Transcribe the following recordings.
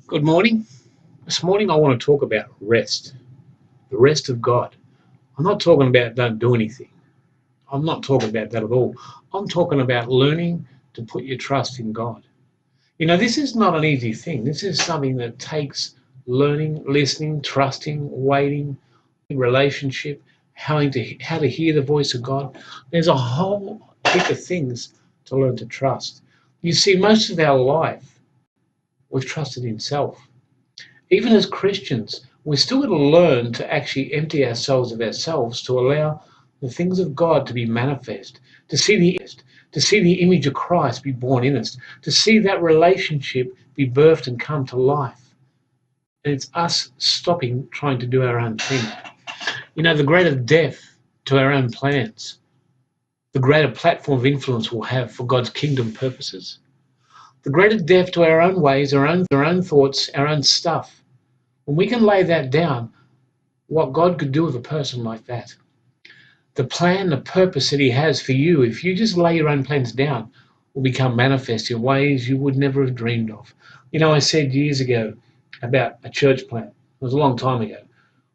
Good morning. This morning I want to talk about rest, the rest of God. I'm not talking about don't do anything. I'm not talking about that at all. I'm talking about learning to put your trust in God. This is not an easy thing. This is something that takes learning, listening, trusting, waiting, relationship, how to hear the voice of God. There's a whole heap of things to learn to trust. You see, most of our life we've trusted in self. Even as Christians, we're still going to learn to actually empty ourselves of ourselves to allow the things of God to be manifest, to see the image of Christ be born in us, to see that relationship be birthed and come to life. And it's us stopping trying to do our own thing. The greater death to our own plans, the greater platform of influence we'll have for God's kingdom purposes. The greater death to our own ways, our own thoughts, our own stuff. When we can lay that down, what God could do with a person like that, the plan, the purpose that He has for you, if you just lay your own plans down, will become manifest in ways you would never have dreamed of. I said years ago about a church plant, it was a long time ago,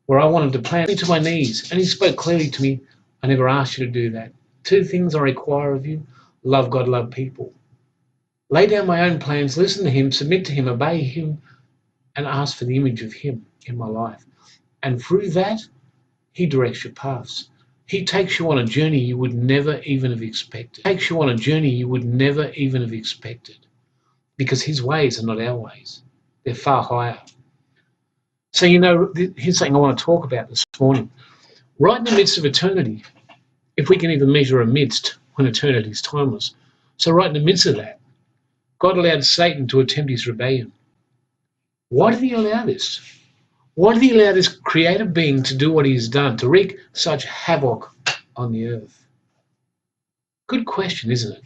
where I wanted to plant me to my knees, and He spoke clearly to me, I never asked you to do that. Two things I require of you: love God, love people. Lay down my own plans, listen to Him, submit to Him, obey Him, and ask for the image of Him in my life. And through that, He directs your paths. He takes you on a journey you would never even have expected. Because His ways are not our ways. They're far higher. So, here's something I want to talk about this morning. Right in the midst of eternity, if we can even measure amidst when eternity is timeless. So right in the midst of that, God allowed Satan to attempt his rebellion. Why did He allow this? Why did He allow this creative being to do what He has done, to wreak such havoc on the earth? Good question, isn't it?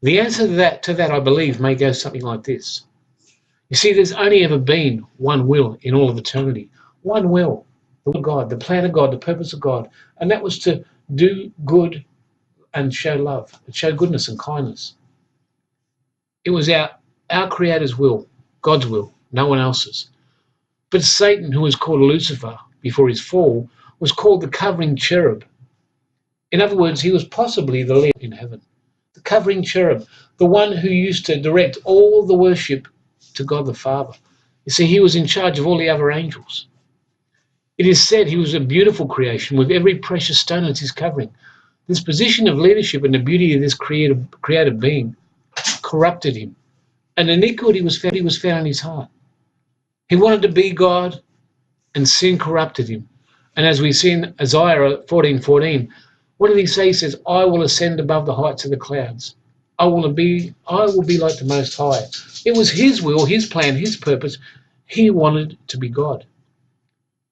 The answer to that, I believe, may go something like this. You see, there's only ever been one will in all of eternity. One will. The will of God, the plan of God, the purpose of God. And that was to do good and show love, and show goodness and kindness. It was our Creator's will, God's will, no one else's. But Satan, who was called Lucifer before his fall, was called the covering cherub. In other words, he was possibly the leader in heaven. The covering cherub, the one who used to direct all the worship to God the Father. You see, he was in charge of all the other angels. It is said he was a beautiful creation with every precious stone as his covering. This position of leadership and the beauty of this creative being corrupted him, and iniquity was found in his heart. He wanted to be God, and sin corrupted him. And as we see in Isaiah 14:14, what did he say? He says, I will ascend above the heights of the clouds. I will be like the Most High. It was His will, His plan, His purpose. He wanted to be God.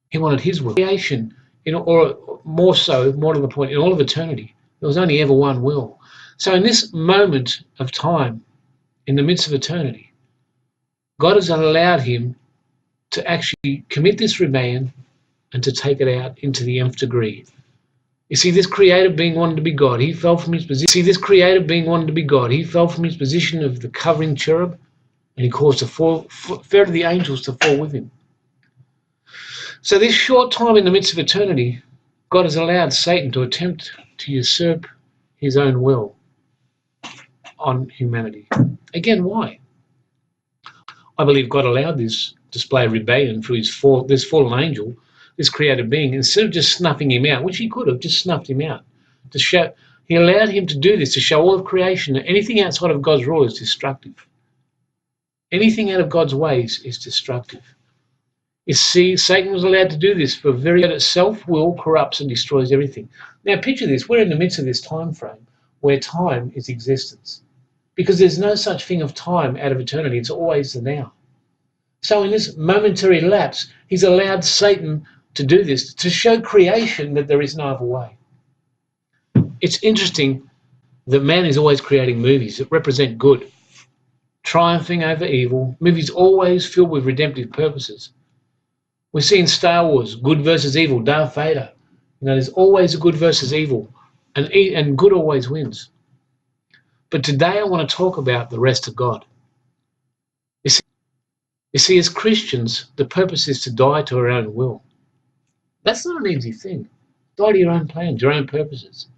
He wanted His will. Creation, or more to the point, in all of eternity, there was only ever one will. So in this moment of time, in the midst of eternity, God has allowed him to actually commit this rebellion and to take it out into the nth degree. You see, this creative being wanted to be God. He fell from his position. He fell from his position of the covering cherub, and he caused the fear of the angels to fall with him. So this short time in the midst of eternity, God has allowed Satan to attempt to usurp his own will on humanity. Again, why? I believe God allowed this display of rebellion through this fallen angel, this created being, instead of just snuffing him out, which He could have just snuffed him out, to show. He allowed him to do this to show all of creation that anything outside of God's rule is destructive. Anything out of God's ways is destructive. You see, Satan was allowed to do this for very that self-will corrupts and destroys everything. Now picture this, we're in the midst of this time frame where time is existence. Because there's no such thing of time out of eternity, it's always the now. So in this momentary lapse, He's allowed Satan to do this, to show creation that there is no other way. It's interesting that man is always creating movies that represent good, triumphing over evil, movies always filled with redemptive purposes. We see in Star Wars, good versus evil, Darth Vader. There's always a good versus evil, and good always wins. But today I want to talk about the rest of God. You see, as Christians, the purpose is to die to our own will. That's not an easy thing. Die to your own plans, your own purposes.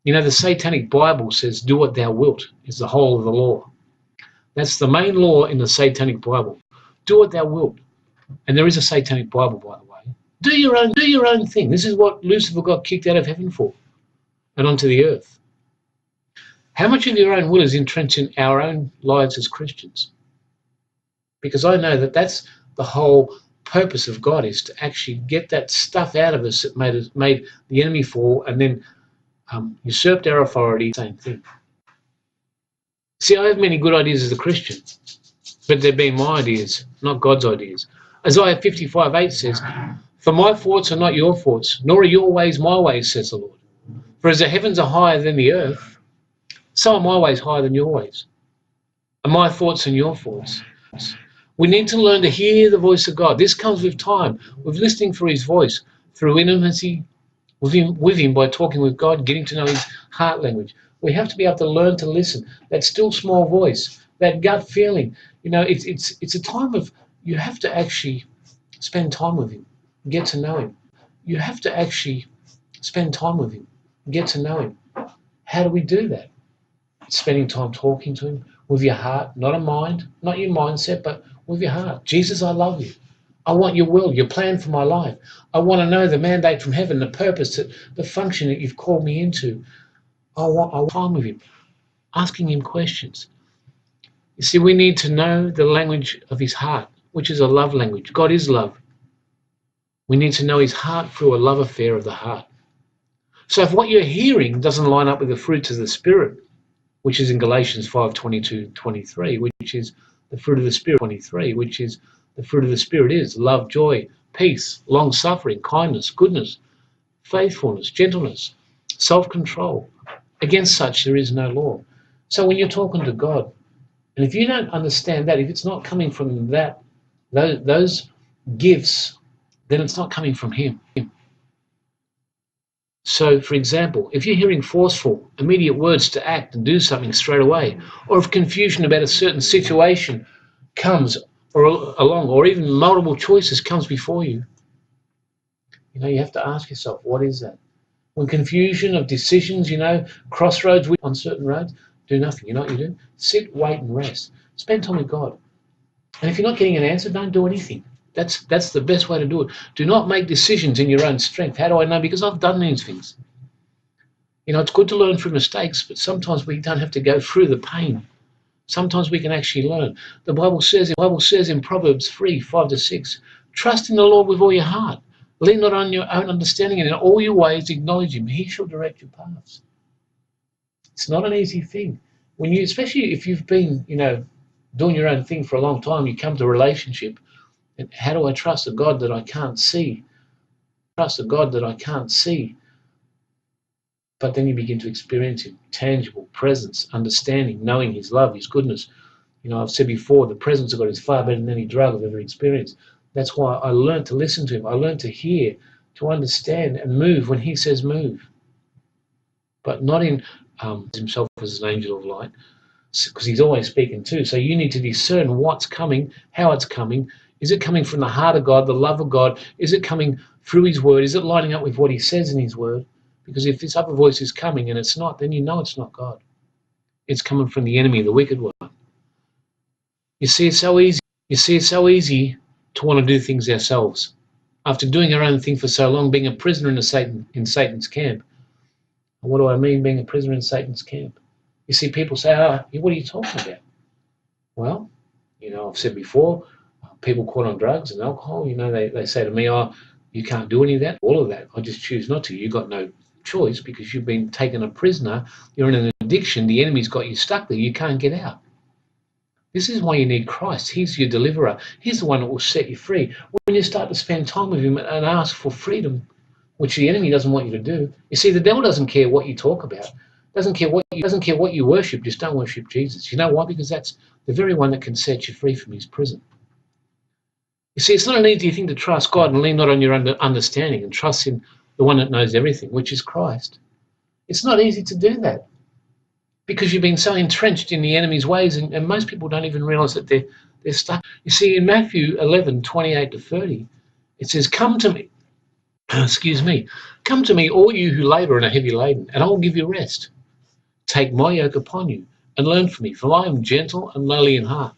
You know, the Satanic Bible says, do what thou wilt, is the whole of the law. That's the main law in the Satanic Bible. Do what thou wilt. And there is a Satanic Bible, by the way. Do your own thing. This is what Lucifer got kicked out of heaven for and onto the earth. How much of your own will is entrenched in our own lives as Christians? Because I know that that's the whole purpose of God, is to actually get that stuff out of us that made the enemy fall and then usurped our authority. Same thing. See, I have many good ideas as a Christian, but they've been my ideas, not God's ideas. Isaiah 55:8 says, for my thoughts are not your thoughts, nor are your ways my ways, says the Lord. For as the heavens are higher than the earth, so are my ways higher than your ways, and my thoughts than your thoughts. We need to learn to hear the voice of God. This comes with time, with listening for his voice, through intimacy with him by talking with God, getting to know his heart language. We have to be able to learn to listen. That still small voice, that gut feeling. You know, it's a time of, you have to actually spend time with him, get to know him. You have to actually spend time with him, get to know him. How do we do that? Spending time talking to him with your heart, not a mind, not your mindset, but with your heart. Jesus, I love you. I want your will, your plan for my life. I want to know the mandate from heaven, the purpose, the function that you've called me into. I want time with him, asking him questions. You see, we need to know the language of his heart, which is a love language. God is love. We need to know his heart through a love affair of the heart. So if what you're hearing doesn't line up with the fruits of the Spirit, which is in Galatians 5:22-23, which is the fruit of the Spirit, 23, which is the fruit of the Spirit is love, joy, peace, long-suffering, kindness, goodness, faithfulness, gentleness, self-control. Against such there is no law. So when you're talking to God, and if you don't understand that, if it's not coming from those gifts, then it's not coming from him. So, for example, if you're hearing forceful, immediate words to act and do something straight away, or if confusion about a certain situation comes along, or even multiple choices comes before you, you have to ask yourself, what is that? When confusion of decisions, crossroads on certain roads, do nothing. You know what you do? Sit, wait, and rest. Spend time with God. And if you're not getting an answer, don't do anything. That's the best way to do it. Do not make decisions in your own strength. How do I know? Because I've done these things. It's good to learn from mistakes, but sometimes we don't have to go through the pain. Sometimes we can actually learn. The Bible says in Proverbs 3:5-6, trust in the Lord with all your heart. Lean not on your own understanding, and in all your ways acknowledge him. He shall direct your paths. It's not an easy thing. Especially if you've been, doing your own thing for a long time, you come to a relationship. And how do I trust a God that I can't see? Trust a God that I can't see. But then you begin to experience him, tangible presence, understanding, knowing his love, his goodness. I've said before, the presence of God is far better than any drug I've ever experienced. That's why I learned to listen to him. I learned to hear, to understand and move when he says move. But not in himself as an angel of light, because he's always speaking too. So you need to discern what's coming, how it's coming. Is it coming from the heart of God, the love of God? Is it coming through his word? Is it lining up with what he says in his word? Because if this other voice is coming and it's not, then you know it's not God. It's coming from the enemy, the wicked one. You see, it's so easy to want to do things ourselves. After doing our own thing for so long, being a prisoner in Satan's camp. And what do I mean, being a prisoner in Satan's camp? You see, people say, what are you talking about? Well, I've said before, people caught on drugs and alcohol, they say to me, you can't do any of that, all of that. I just choose not to. You've got no choice because you've been taken a prisoner. You're in an addiction. The enemy's got you stuck there. You can't get out. This is why you need Christ. He's your deliverer. He's the one that will set you free. When you start to spend time with him and ask for freedom, which the enemy doesn't want you to do. You see, the devil doesn't care what you talk about. Doesn't care what you worship. Just don't worship Jesus. You know why? Because that's the very one that can set you free from his prison. You see, it's not an easy thing to trust God and lean not on your understanding and trust in the one that knows everything, which is Christ. It's not easy to do that because you've been so entrenched in the enemy's ways, and most people don't even realize that They're stuck. You see, in Matthew 11:28-30, it says, "Come to me, excuse me, come to me, all you who labor and are heavy laden, and I will give you rest. Take my yoke upon you and learn from me, for I am gentle and lowly in heart,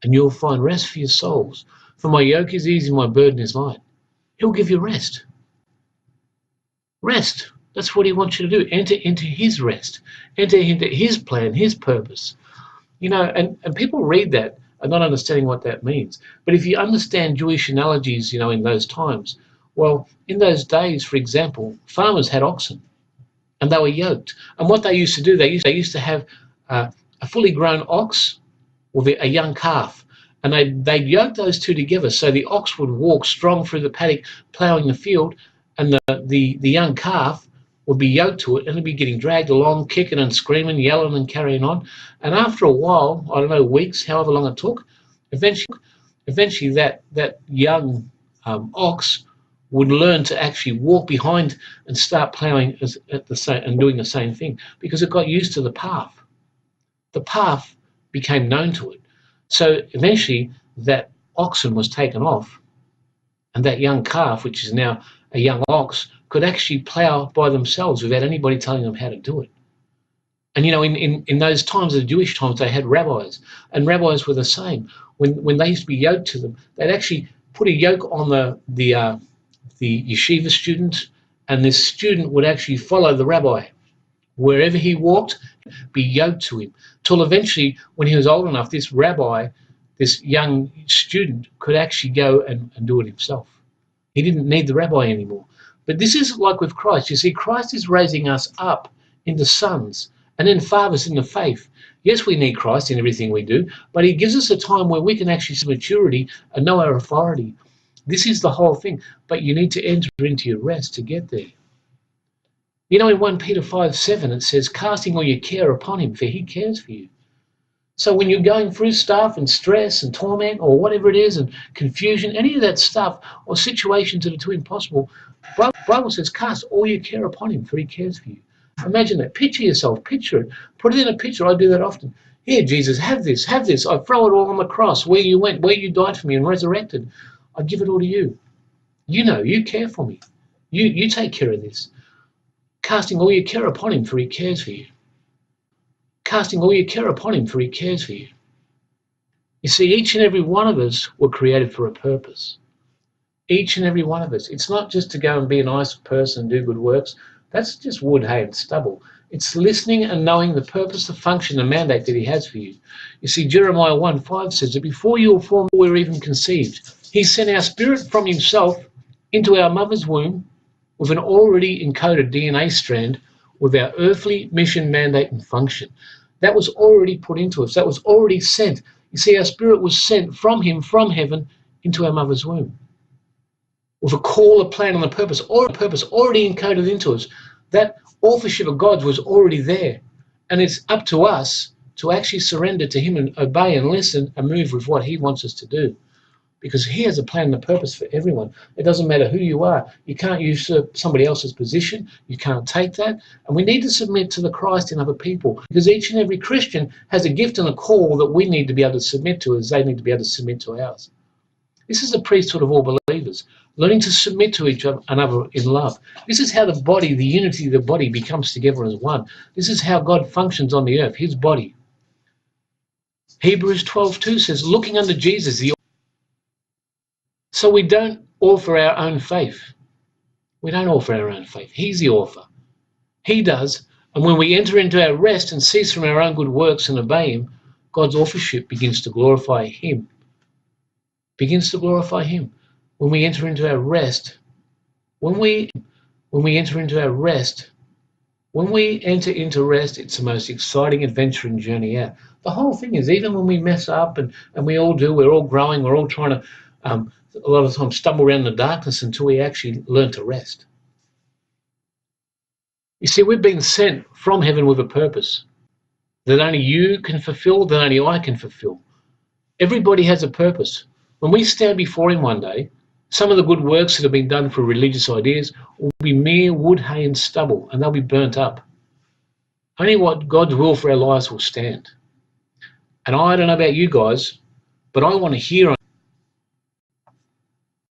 and you'll find rest for your souls. For my yoke is easy, my burden is light." He'll give you rest. Rest. That's what he wants you to do. Enter into his rest. Enter into his plan, his purpose. And people read that and not understanding what that means. But if you understand Jewish analogies, in those times, well, in those days, for example, farmers had oxen and they were yoked. And what they used to do, they used to have a fully grown ox with a young calf. And they'd yoke those two together so the ox would walk strong through the paddock, ploughing the field, and the young calf would be yoked to it and it'd be getting dragged along, kicking and screaming, yelling and carrying on. And after a while, I don't know, weeks, however long it took, eventually that young ox would learn to actually walk behind and start ploughing and doing the same thing because it got used to the path. The path became known to it. So eventually that oxen was taken off and that young calf, which is now a young ox, could actually plough by themselves without anybody telling them how to do it. And in those times, the Jewish times, they had rabbis, and rabbis were the same. When they used to be yoked to them, they'd actually put a yoke on the yeshiva student, and this student would actually follow the rabbi. Wherever he walked, be yoked to him, till eventually, when he was old enough, this rabbi, this young student, could actually go and do it himself. He didn't need the rabbi anymore. But this is like with Christ. You see, Christ is raising us up into sons and then fathers in the faith. Yes, we need Christ in everything we do, but he gives us a time where we can actually see maturity and know our authority. This is the whole thing, but you need to enter into your rest to get there. In 1 Peter 5:7, it says, "Casting all your care upon him, for he cares for you." So when you're going through stuff and stress and torment or whatever it is and confusion, any of that stuff or situations that are too impossible, the Bible says, cast all your care upon him, for he cares for you. Imagine that. Picture yourself. Picture it. Put it in a picture. I do that often. Here, Jesus, have this. I throw it all on the cross, where you went, where you died for me and resurrected. I give it all to you. You care for me. You take care of this. Casting all your care upon him, for he cares for you. Casting all your care upon him, for he cares for you. You see, each and every one of us were created for a purpose. Each and every one of us. It's not just to go and be a nice person and do good works. That's just wood, hay, and stubble. It's listening and knowing the purpose, the function, the mandate that he has for you. You see, Jeremiah 1:5 says that before you were formed, we were even conceived. He sent our spirit from himself into our mother's womb with an already encoded DNA strand with our earthly mission, mandate, and function. That was already put into us. That was already sent. You see, our spirit was sent from him, from heaven, into our mother's womb. With a call, a plan, and a purpose already encoded into us. That authorship of God's was already there. And it's up to us to actually surrender to him and obey and listen and move with what he wants us to do. Because he has a plan and a purpose for everyone. It doesn't matter who you are. You can't usurp somebody else's position. You can't take that. And we need to submit to the Christ in other people. Because each and every Christian has a gift and a call that we need to be able to submit to as they need to be able to submit to ours. This is the priesthood of all believers, learning to submit to each other in love. This is how the body, the unity of the body, becomes together as one. This is how God functions on the earth, his body. Hebrews 12:2 says, looking unto Jesus, so we don't offer our own faith. We don't offer our own faith. He's the author. He does. And when we enter into our rest and cease from our own good works and obey him, God's authorship begins to glorify him. Begins to glorify him. When we enter into our rest, when we enter into rest, it's the most exciting adventure and journey out. The whole thing is, even when we mess up, and we all do, we're all growing, we're all trying to, a lot of the time, stumble around the darkness until we actually learn to rest. You see, we've been sent from heaven with a purpose that only you can fulfill, that only I can fulfill. Everybody has a purpose. When we stand before him one day, some of the good works that have been done for religious ideas will be mere wood, hay, and stubble, and they'll be burnt up. Only what God's will for our lives will stand. And I don't know about you guys, but I want to hear